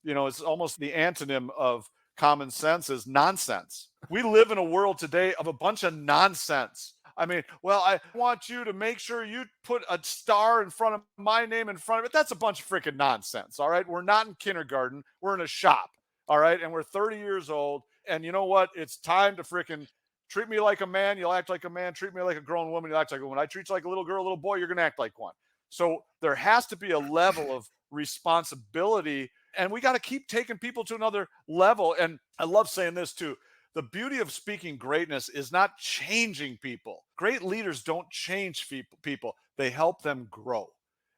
it's almost the antonym of common sense is nonsense. We live in a world today of a bunch of nonsense. I mean, well, I want you to make sure you put a star in front of my name in front of it. That's a bunch of freaking nonsense. All right. We're not in kindergarten. We're in a shop. All right. And we're 30 years old. And you know what? It's time to freaking treat me like a man. You'll act like a man. Treat me like a grown woman. You'll act like a woman. I treat you like a little girl, a little boy. You're going to act like one. So there has to be a level of responsibility. And we got to keep taking people to another level. And I love saying this too. The beauty of speaking greatness is not changing people. Great leaders don't change people, they help them grow.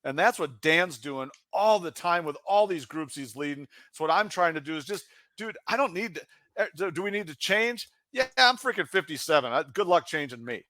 And that's what Dan's doing all the time with all these groups he's leading. So what I'm trying to do is just, dude, I don't need to, do we need to change? Yeah, I'm freaking 57. Good luck changing me,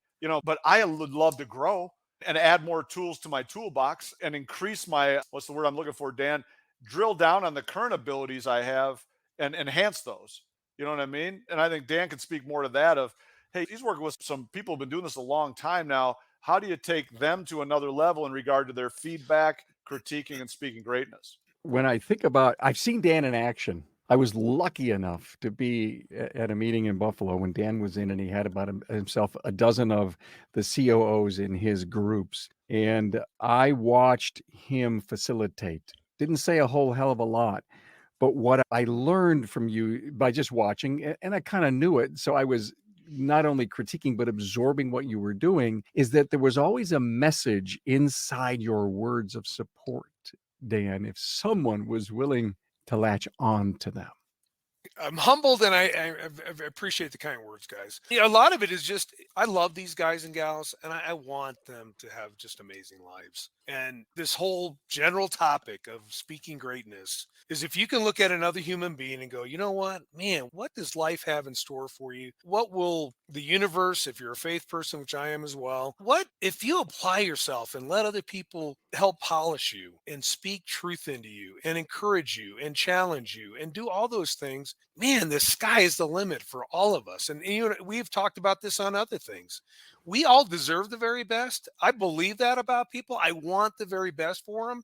but I would love to grow and add more tools to my toolbox and increase my, what's the word I'm looking for, Dan? Drill down on the current abilities I have and enhance those. You know what I mean? And I think Dan could speak more to that of, hey, he's working with some people who've been doing this a long time now. How do you take them to another level in regard to their feedback, critiquing, and speaking greatness?
When I think about, I've seen Dan in action. I was lucky enough to be at a meeting in Buffalo when Dan was in, and he had about himself a dozen of the COOs in his groups. And I watched him facilitate. Didn't say a whole hell of a lot, but what I learned from you by just watching, and I kind of knew it, so I was not only critiquing but absorbing what you were doing, is that there was always a message inside your words of support, Dan, if someone was willing to latch on to them.
I'm humbled and I appreciate the kind words, guys. A lot of it is just I love these guys and gals, and I want them to have just amazing lives. And this whole general topic of speaking greatness is if you can look at another human being and go, you know what, man, what does life have in store for you? What will the universe, if you're a faith person, which I am as well, what if you apply yourself and let other people help polish you and speak truth into you and encourage you and challenge you and do all those things? Man, the sky is the limit for all of us. And we've talked about this on other things. We all deserve the very best. I believe that about people. I want the very best for them.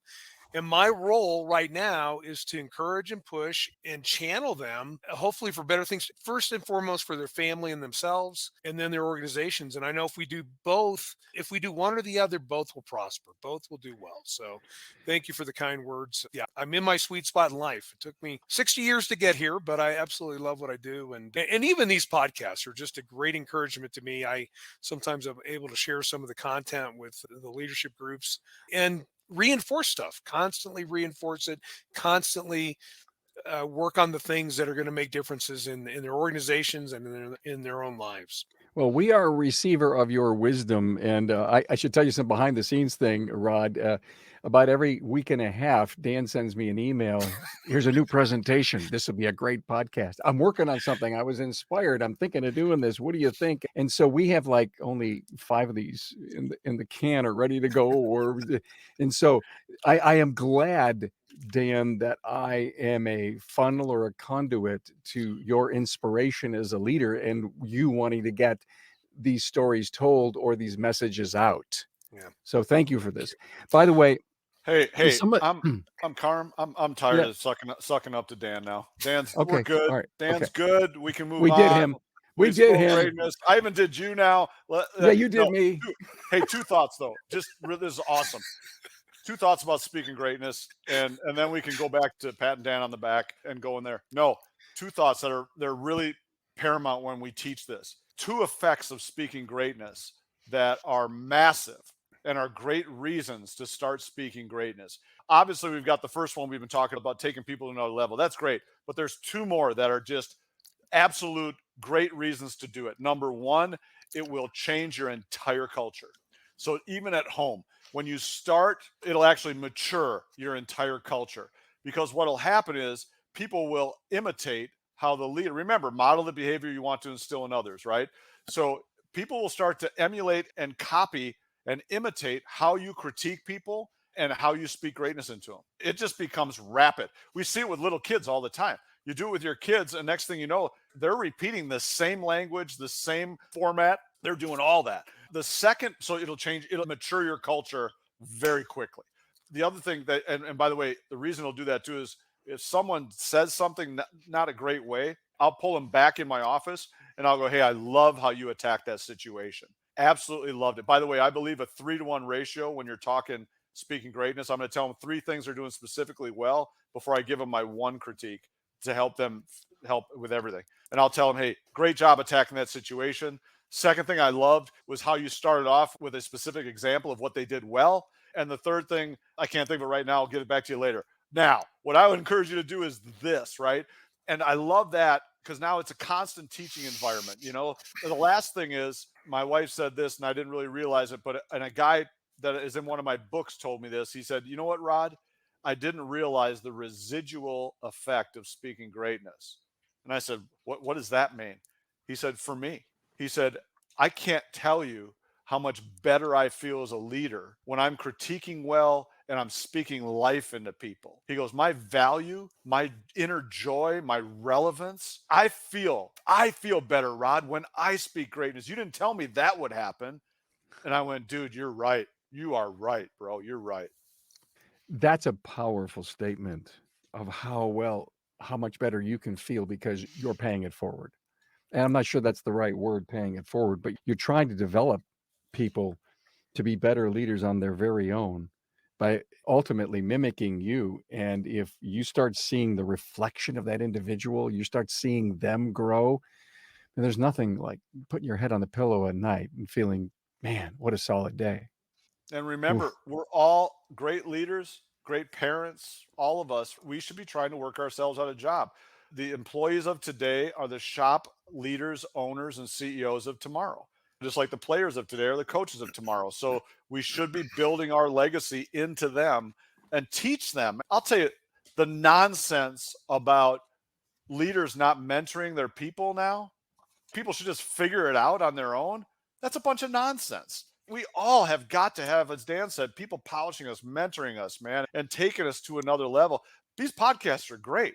And my role right now is to encourage and push and channel them, hopefully for better things, first and foremost for their family and themselves, and then their organizations. And I know if we do both, if we do one or the other, both will prosper, both will do well. So thank you for the kind words. Yeah, I'm in my sweet spot in life. It took me 60 years to get here, but I absolutely love what I do. And even these podcasts are just a great encouragement to me. I sometimes am able to share some of the content with the leadership groups and reinforce stuff, constantly reinforce it, constantly work on the things that are going to make differences in their organizations and in their own lives.
Well, we are a receiver of your wisdom, and I should tell you some behind-the-scenes thing, Rod. About every week and a half, Dan sends me an email. Here's a new presentation. This will be a great podcast. I'm working on something. I was inspired. I'm thinking of doing this. What do you think? And so we have like only 5 of these in the can or ready to go. And so I am glad, Dan, that I am a funnel or a conduit to your inspiration as a leader and you wanting to get these stories told or these messages out.
Yeah.
So thank you for this. By the way,
Hey,
somebody,
I'm Carm. I'm tired
Yeah.
of sucking up to Dan now. We're
okay,
good.
all right,
Dan's
okay.
good. We can move
We did
on.
him. We
We've
did
spoke
him.
greatness. I even did you now.
Yeah, you did
No,
me.
Hey, 2 thoughts though. This is awesome. 2 thoughts about speaking greatness, and then we can go back to patting Dan on the back and go in there. No, 2 thoughts they're really paramount when we teach this. 2 effects of speaking greatness that are massive and are great reasons to start speaking greatness. Obviously, we've got the first one we've been talking about, taking people to another level. That's great, but there's 2 more that are just absolute great reasons to do it. Number 1, it will change your entire culture. So even at home, when you start, it'll actually mature your entire culture, because what'll happen is people will imitate how the leader, remember, model the behavior you want to instill in others, right? So people will start to emulate and copy and imitate how you critique people and how you speak greatness into them. It just becomes rapid. We see it with little kids all the time. You do it with your kids, and next thing you know, they're repeating the same language, the same format. They're doing all that. The second, so it'll mature your culture very quickly. The other thing that, and by the way, the reason it'll do that too is if someone says something not a great way, I'll pull them back in my office and I'll go, hey, I love how you attacked that situation. Absolutely loved it. By the way, I believe a 3-to-1 ratio when you're talking speaking greatness. I'm going to tell them 3 things they're doing specifically well before I give them my 1 critique to help with everything. And I'll tell them, hey, great job attacking that situation. Second thing I loved was how you started off with a specific example of what they did well. And the third thing, I can't think of it right now. I'll get it back to you later. Now, what I would encourage you to do is this, right? And I love that because now it's a constant teaching environment. The last thing is, my wife said this and I didn't really realize it, but a guy that is in one of my books told me this. He said, you know what, Rod? I didn't realize the residual effect of speaking greatness. And I said, what does that mean? He said, for me, he said, I can't tell you how much better I feel as a leader when I'm critiquing well and I'm speaking life into people. He goes, my value, my inner joy, my relevance, I feel better, Rod, when I speak greatness. You didn't tell me that would happen. And I went, dude, you're right. You are right, bro. You're right.
That's a powerful statement of how much better you can feel because you're paying it forward. And I'm not sure that's the right word, paying it forward, but you're trying to develop people to be better leaders on their very own by ultimately mimicking you. And if you start seeing the reflection of that individual, you start seeing them grow, and there's nothing like putting your head on the pillow at night and feeling, man, what a solid day.
And remember,
Oof.
we're all great leaders, great parents, all of us. We should be trying to work ourselves out a job. The employees of today are the shop leaders, owners, and CEOs of tomorrow. Just like the players of today are the coaches of tomorrow. So we should be building our legacy into them and teach them. I'll tell you, the nonsense about leaders not mentoring their people now, people should just figure it out on their own. That's a bunch of nonsense. We all have got to have, as Dan said, people polishing us, mentoring us, man, and taking us to another level. These podcasts are great.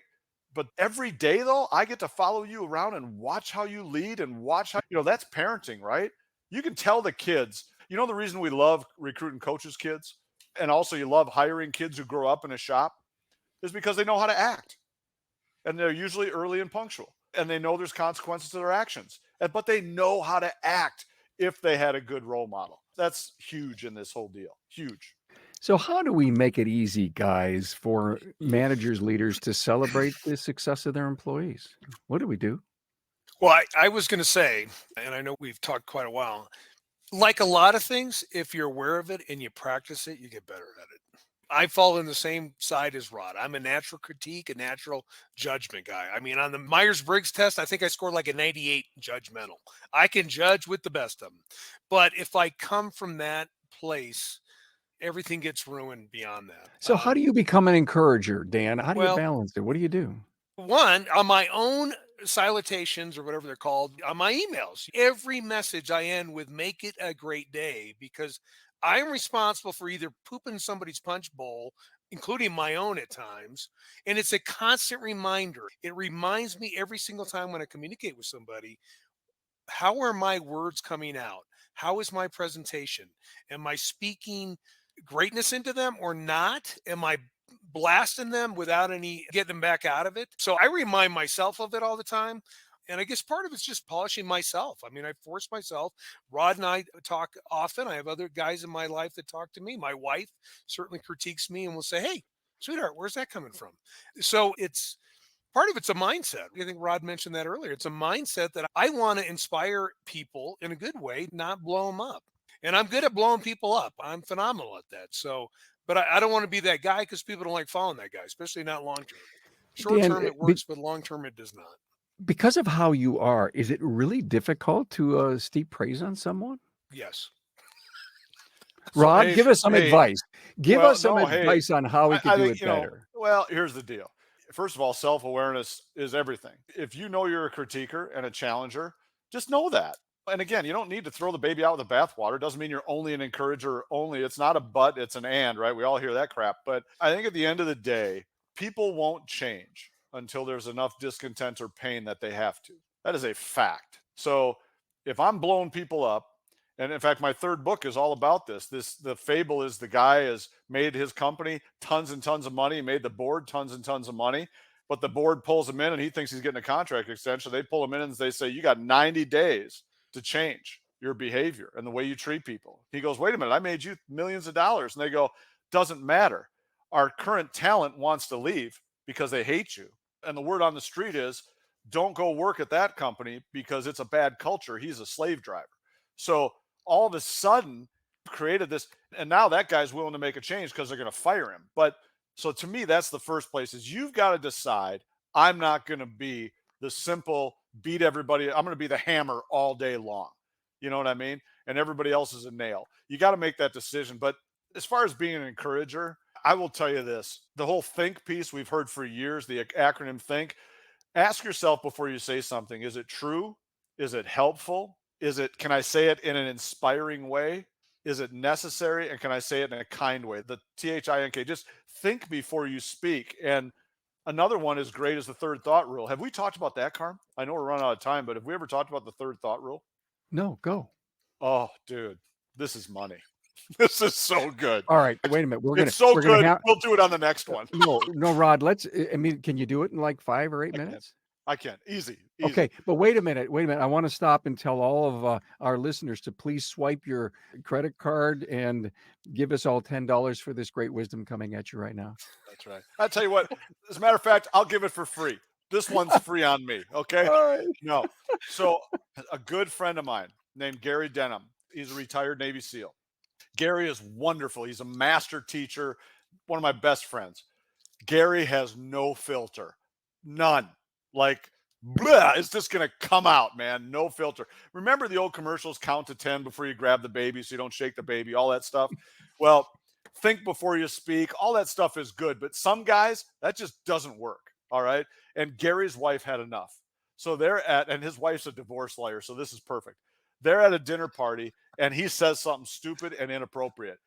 But every day, though, I get to follow you around and watch how you lead and watch how, that's parenting, right? You can tell the kids, the reason we love recruiting coaches' kids, and also you love hiring kids who grow up in a shop, is because they know how to act. And they're usually early and punctual. And they know there's consequences to their actions. But they know how to act if they had a good role model. That's huge in this whole deal. Huge.
So how do we make it easy, guys, for managers, leaders to celebrate the success of their employees? What do we do?
Well, I was going to say, and I know we've talked quite a while, like a lot of things, if you're aware of it and you practice it, you get better at it. I fall in the same side as Rod. I'm a natural critique, a natural judgment guy. I mean, on the Myers-Briggs test, I think I scored like a 98 judgmental. I can judge with the best of them. But if I come from that place, everything gets ruined beyond that.
So how do you become an encourager, Dan? How do you
Well,
balance it? What do you do?
one, on my own salutations or whatever they're called, on my emails, every message I end with "make it a great day," because I am responsible for either pooping somebody's punch bowl, including my own at times. And it's a constant reminder. It reminds me every single time when I communicate with somebody, how are my words coming out? How is my presentation? Am I speaking greatness into them or not? Am I blasting them without any getting them back out of it? So I remind myself of it all the time. And I guess part of it's just polishing myself. I mean, I force myself. Rod and I talk often. I have other guys in my life that talk to me. My wife certainly critiques me and will say, "Hey, sweetheart, where's that coming from?" So it's part of it's a mindset. I think Rod mentioned that earlier. It's a mindset that I want to inspire people in a good way, not blow them up. And I'm good at blowing people up. I'm phenomenal at that. So, but I don't want to be that guy because people don't like following that guy, especially not long term. Short
Dan,
term, it works, but long term, it does not.
because of how you are, is it really difficult to steep praise on someone?
Yes.
So,
Rod, give us some advice. Give
well,
us some
no, hey,
advice on how we could
I
do
think,
it better.
well, here's the deal. First of all, self-awareness is everything. If you know you're a critiquer and a challenger, just know that. And again, you don't need to throw the baby out with the bathwater. It doesn't mean you're only an encourager only. It's not a but, it's an and, right? We all hear that crap. But I think at the end of the day, people won't change until there's enough discontent or pain that they have to. That is a fact. So if I'm blowing people up, and in fact, my third book is all about this. The fable is the guy has made his company tons and tons of money, made the board tons and tons of money, but the board pulls him in and he thinks he's getting a contract extension. They pull him in and they say, "You got 90 days to change your behavior and the way you treat people." He goes, "Wait a minute, I made you millions of dollars." And they go, "Doesn't matter. Our current talent wants to leave because they hate you. And the word on the street is, don't go work at that company because it's a bad culture. He's a slave driver." So all of a sudden created this, and now that guy's willing to make a change because they're going to fire him. But so to me, that's the first place is you've got to decide, I'm not going to be the simple beat everybody. I'm going to be the hammer all day long. You know what I mean? And everybody else is a nail. You got to make that decision. But as far as being an encourager, I will tell you this, the whole think piece we've heard for years, the acronym think, ask yourself before you say something, is it true? Is it helpful? Can I say it in an inspiring way? Is it necessary? And can I say it in a kind way? The THINK, just think before you speak. And another one is great is the third thought rule. Have we talked about that, Carm? I know we're running out of time, but have we ever talked about the third thought rule?
No, go.
Oh, dude, this is money. This is so good.
All right, wait a minute.
It's so
we're gonna
good.
have
We'll do it on the next one.
no, Rod. I mean, can you do it in like 5 or 8 minutes?
I can. Easy.
Okay, but wait a minute. I want to stop and tell all of our listeners to please swipe your credit card and give us all $10 for this great wisdom coming at you right now.
That's right. I'll tell you what, as a matter of fact, I'll give it for free. This one's free on me. Okay.
All right.
No. So a good friend of mine named Gary Denham, he's a retired Navy SEAL. Gary is wonderful. He's a master teacher, one of my best friends. Gary has no filter, none. Like, blah, it's just going to come out, man. No filter. Remember the old commercials, count to 10 before you grab the baby so you don't shake the baby, all that stuff? Well, think before you speak. All that stuff is good. But some guys, that just doesn't work. All right. And Gary's wife had enough. So and his wife's a divorce lawyer. So this is perfect. They're at a dinner party and he says something stupid and inappropriate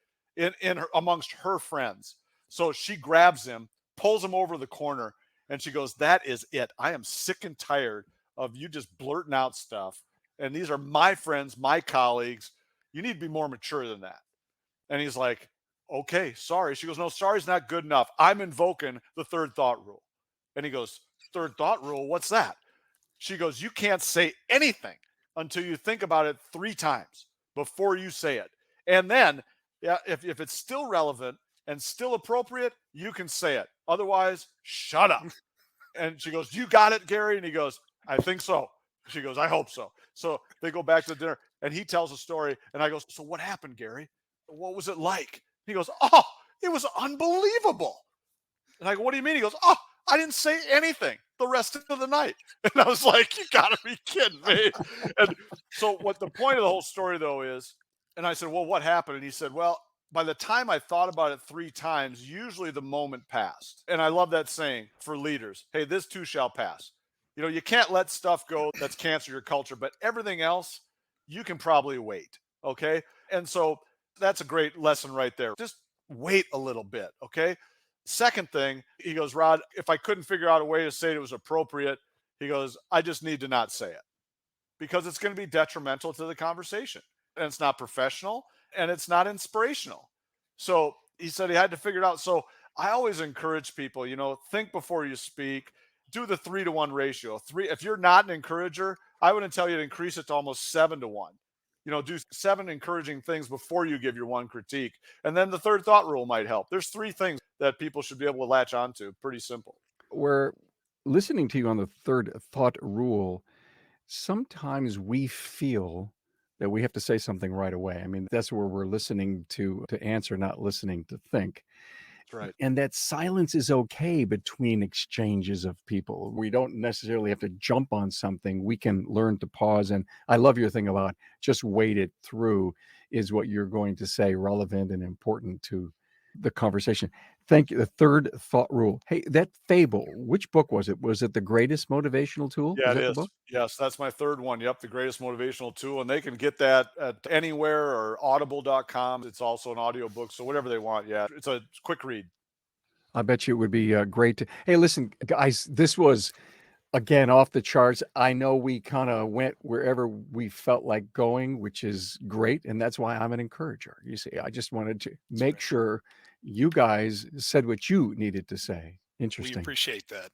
amongst her friends. So she grabs him, pulls him over the corner, and she goes, "That is it. I am sick and tired of you just blurting out stuff. And these are my friends, my colleagues. You need to be more mature than that." And he's like, "Okay, sorry." She goes, "No, sorry's not good enough. I'm invoking the third thought rule." And he goes, "Third thought rule? What's that?" She goes, "You can't say anything until you think about it 3 times before you say it. And then, yeah, if it's still relevant and still appropriate, you can say it. Otherwise, shut up." And she goes, "You got it, Gary?" And he goes, "I think so." She goes, "I hope so." So they go back to dinner and he tells a story. And I go, "So what happened, Gary? What was it like?" He goes, "Oh, It was unbelievable. And I go, what do you mean? He goes, oh, I didn't say anything the rest of the night. And I was like, you gotta be kidding me. And so what the point of the whole story though is, and I said, well, what happened? And he said, well, by the time I thought about it 3 times, usually the moment passed. And I love that saying for leaders. Hey, this too shall pass. You can't let stuff go that's cancer your culture, but everything else, you can probably wait. Okay. And so that's a great lesson right there. Just wait a little bit. Okay. Second thing, he goes, Rod, if I couldn't figure out a way to say it was appropriate, he goes, I just need to not say it because it's going to be detrimental to the conversation. And it's not professional and it's not inspirational. So he said he had to figure it out. So I always encourage people, think before you speak, do the 3-to-1 ratio. If you're not an encourager, I wouldn't tell you to increase it to almost 7-to-1. Do 7 encouraging things before you give your 1 critique. And then the third thought rule might help. There's 3 things that people should be able to latch onto. Pretty simple.
We're listening to you on the third thought rule. Sometimes we feel that we have to say something right away. I mean, that's where we're listening to answer, not listening to think.
That's right.
And that silence is okay between exchanges of people. We don't necessarily have to jump on something. We can learn to pause. And I love your thing about just wait it through is what you're going to say, relevant and important to the conversation. Thank you. The third thought rule. Hey, that fable, which book was it? Was it The Greatest Motivational Tool?
Yeah,
Is
it
that the
is.
book?
Yes, that's my third one. Yep, the greatest motivational tool. And they can get that at anywhere or audible.com. It's also an audiobook. So whatever they want. Yeah, it's a quick read.
I bet you it would be great to. Hey, listen, guys, this was again off the charts. I know we kind of went wherever we felt like going, which is great, and that's why I'm an encourager. You see, I just wanted to make sure you guys said what you needed to say.
We
Interesting.
appreciate that.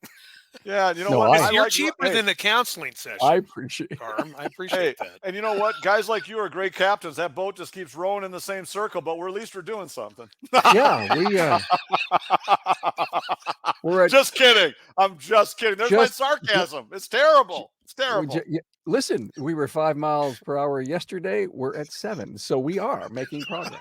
Yeah, you know
No,
what?
You're cheaper
hey,
than the counseling session,
I appreciate.
Carm. I
Hey,
appreciate that.
and you know what? Guys like you are great captains. That boat just keeps rowing in the same circle, but at least we're doing something.
Yeah, we're at
Just kidding. I'm just kidding. There's my
just.
sarcasm. It's terrible. It's terrible.
Listen, we were 5 miles per hour yesterday. We're at 7, so we are making progress.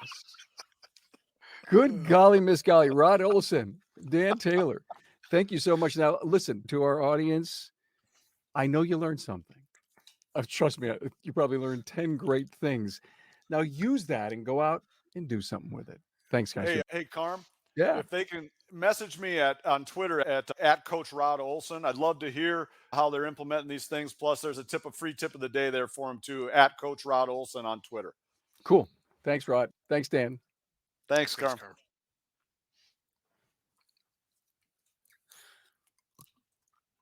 Good golly, Miss Golly, Rod Olson, Dan Taylor, thank you so much. Now, listen to our audience. I know you learned something. Trust me, you probably learned 10 great things. Now use that and go out and do something with it. Thanks, guys.
Hey, Carm.
Yeah,
If they can message me on Twitter at Coach Rod Olson, I'd love to hear how they're implementing these things. Plus, there's a free tip of the day there for them too, at Coach Rod Olson on Twitter.
cool. Thanks, Rod. Thanks, Dan.
Thanks,
Thanks,
Carm.
Carm.